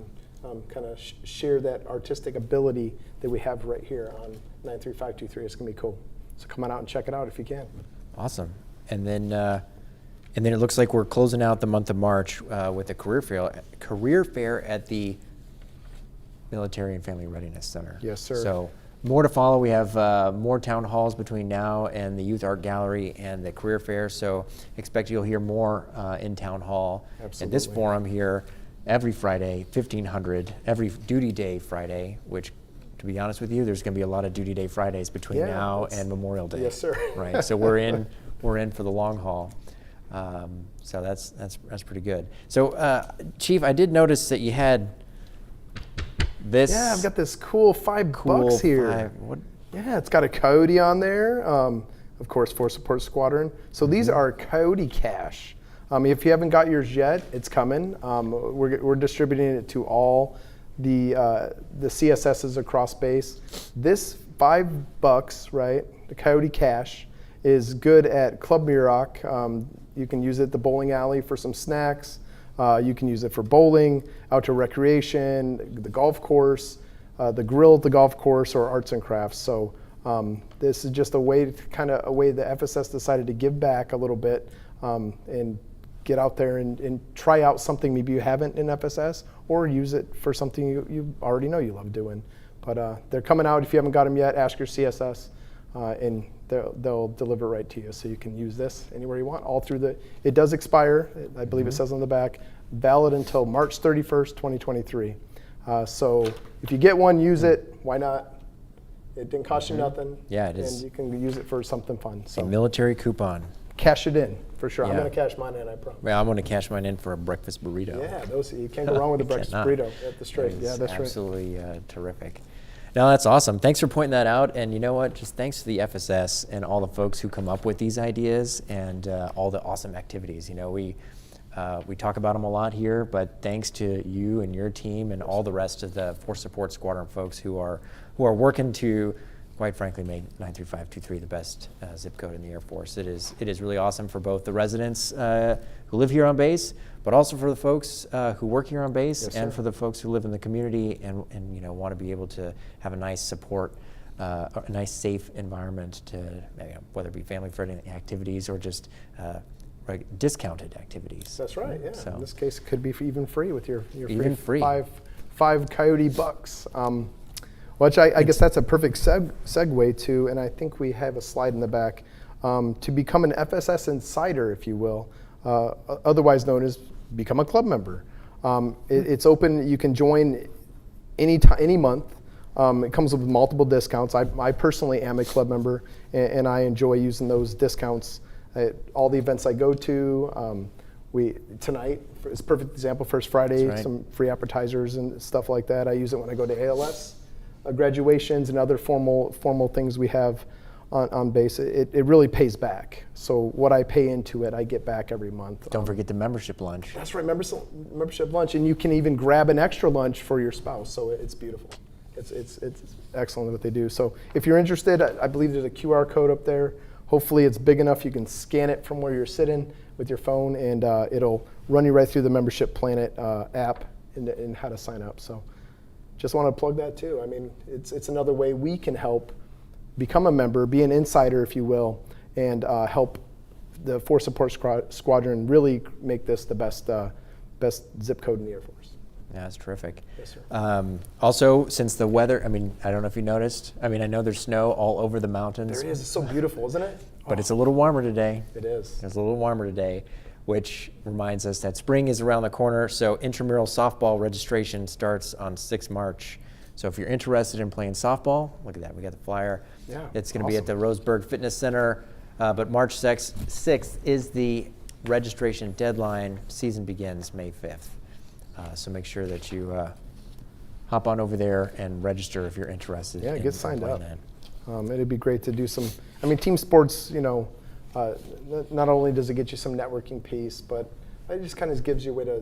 and kind of share that artistic ability that we have right here on 93523. It's gonna be cool. So come on out and check it out if you can. Awesome. And then it looks like we're closing out the month of March with a career fair at the Military and Family Readiness Center. Yes, sir. So more to follow. We have more town halls between now and the Youth Art Gallery and the career fair. So expect you'll hear more in Town Hall at this Absolutely. forum here every Friday, 1500, every duty day Friday, which, to be honest with you, there's going to be a lot of duty day Fridays between now and Memorial Day. Yes, sir. Right. So we're in for the long haul. So that's pretty good. So Chief, I did notice that you had this. Yeah, I've got this cool $5 here. Yeah, it's got a coyote on there. Of course, Force Support Squadron. So these are Coyote Cash. If you haven't got yours yet, it's coming. We're distributing it to all the CSSs across base. This $5, right? The Coyote Cash is good at Club Muroc. You can use it at the bowling alley for some snacks. You can use it for bowling, outdoor recreation, the golf course, the grill at the golf course, or arts and crafts. So this is just a way the FSS decided to give back a little bit and get out there and try out something maybe you haven't in FSS, or use it for something you already know you love doing. But they're coming out. If you haven't got them yet, ask your CSS, and they'll deliver right to you. So you can use this anywhere you want, all through it does expire, I believe it says on the back, valid until March 31st, 2023. So if you get one, use it. Why not? It didn't cost you nothing. Yeah, it is. And you can use it for something fun. A So military coupon. cash it in, for sure. I'm Yeah. going to cash mine in, I promise. Well, I'm going to cash mine in for a breakfast burrito. Yeah, you can't go wrong with a breakfast Cannot. burrito at the Strait. That Yeah, is that's right. absolutely terrific. No, that's awesome. Thanks for pointing that out. And you know what? Just thanks to the FSS and all the folks who come up with these ideas and all the awesome activities. We talk about them a lot here, but thanks to you and your team and all the rest of the Force Support Squadron folks who are working to, quite frankly, make 93523 the best zip code in the Air Force. It is really awesome for both the residents who live here on base, but also for the folks who work here on base, Yes, and sir. for the folks who live in the community and want to be able to have a nice support, a nice safe environment to whether it be family-friendly activities or just discounted activities. That's right, yeah. So- In this case, it could be even free with your Even free. five Coyote bucks. Which I guess that's a perfect segue to, and I think we have a slide in the back, to become an FSS insider, if you will, otherwise known as become a club member. It's open. You can join any month. It comes with multiple discounts. I personally am a club member, and I enjoy using those discounts at all the events I go to. Tonight is a perfect example. First Friday, That's right. some free appetizers and stuff like that. I use it when I go to ALS. graduations and other formal things we have on base, it really pays back. So what I pay into it, I get back every month. Don't forget the membership lunch. That's right, membership lunch, and you can even grab an extra lunch for your spouse. So it's beautiful. It's excellent what they do. So if you're interested, I believe there's a QR code up there. Hopefully it's big enough you can scan it from where you're sitting with your phone, and it'll run you right through the Membership Planet app and how to sign up. So just want to plug that too. I mean, it's another way we can help become a member, be an insider, if you will, and help the Force Support Squadron really make this the best zip code in the Air Force. Yeah, that's terrific. Yes, sir. Also, since the weather, I mean, I don't know if you noticed, I mean, I know there's snow all over the mountains. There it is. It's so beautiful, isn't it? But it's a little warmer today. It is. It's a little warmer today, which reminds us that spring is around the corner. So intramural softball registration starts on 6 March. So if you're interested in playing softball, look at that, we got the flyer. Yeah, It's going to be at the Roseburg Fitness Center, but March 6th is the registration deadline. Season begins May 5th. So make sure that you hop on over there and register if you're interested. Yeah, in get signed playing up. that. It'd be great to do some, I mean, team sports, you know, not only does it get you some networking piece, but it just kind of gives you a way to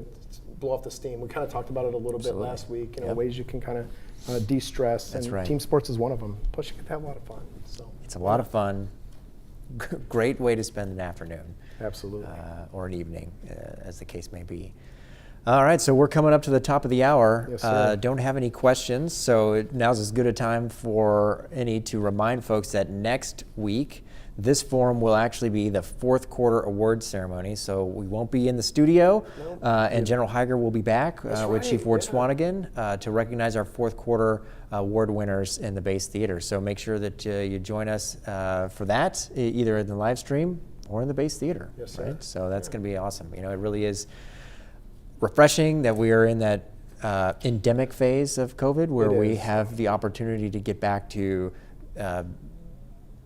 blow off the steam. We kind of talked about it a little bit last week, you know, Yep. ways you can kind of de-stress. That's and right. team sports is one of them. Plus, you get to have a lot of fun. So It's a lot of fun. Great way to spend an afternoon. absolutely. Or an evening, as the case may be. All right, so we're coming up to the top of the hour. Yes, sir. Don't have any questions, so now's as good a time for any to remind folks that next week, this forum will actually be the 4th quarter awards ceremony, so we won't be in the studio, and General Higer will be back with Chief Ward Swanigan to recognize our 4th quarter award winners in the base theater. So make sure that you join us for that, either in the live stream or in the base theater. Yes, sir. Right? So that's going to be awesome. You know, it really is refreshing that we are in that endemic phase of COVID where we have the opportunity to get back to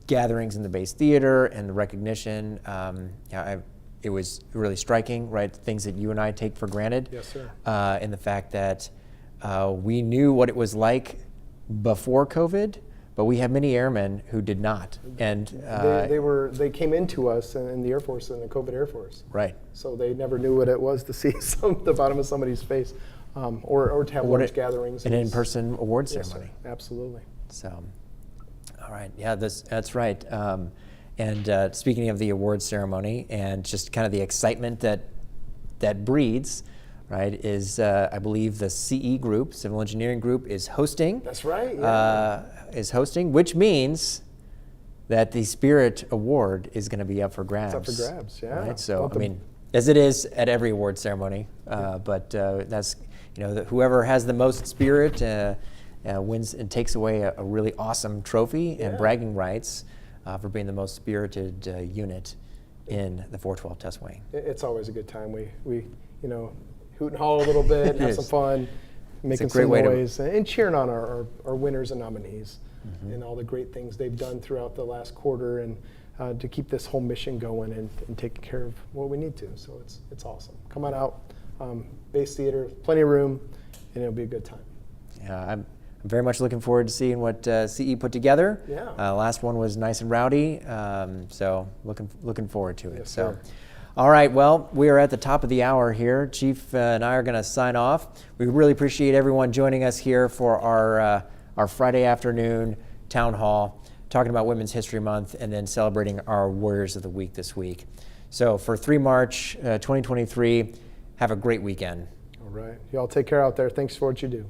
gatherings in the base theater and the recognition. It was really striking, right? Things that you and I take for granted. Yes, sir. And the fact that we knew what it was like before COVID, but we have many airmen who did not. And They came into us in the Air Force, in the COVID Air Force. right. So they never knew what it was to see the bottom of somebody's face, or to have large gatherings. An in-person awards Yes, sir. ceremony. Absolutely. So, all right, yeah, that's right. And speaking of the awards ceremony and just kind of the excitement that breeds, right, is I believe the CE group, Civil Engineering Group, is hosting. That's right. Yeah. Is hosting, which means that the Spirit Award is going to be up for grabs. It's up for grabs, yeah. Right? So, I mean, as it is at every award ceremony, but that's, you know, whoever has the most spirit wins and takes away a really awesome trophy and bragging rights for being the most spirited unit in the 412 Test Wing. It's always a good time. We you know, hoot and holler a little bit, have some fun, making great some way to- noise, and cheering on our winners and nominees and all the great things they've done throughout the last quarter, and to keep this whole mission going and taking care of what we need to. So it's awesome. Come on out, base theater, plenty of room, and it'll be a good time. Yeah, I'm very much looking forward to seeing what CE put together. Yeah. Last one was nice and rowdy, so looking forward to it. Yes, so, sir. all right, well, we are at the top of the hour here. Chief and I are going to sign off. We really appreciate everyone joining us here for our Friday afternoon town hall, talking about Women's History Month and then celebrating our Warriors of the Week this week. So for 3 March 2023, have a great weekend. All right. Y'all take care out there. Thanks for what you do.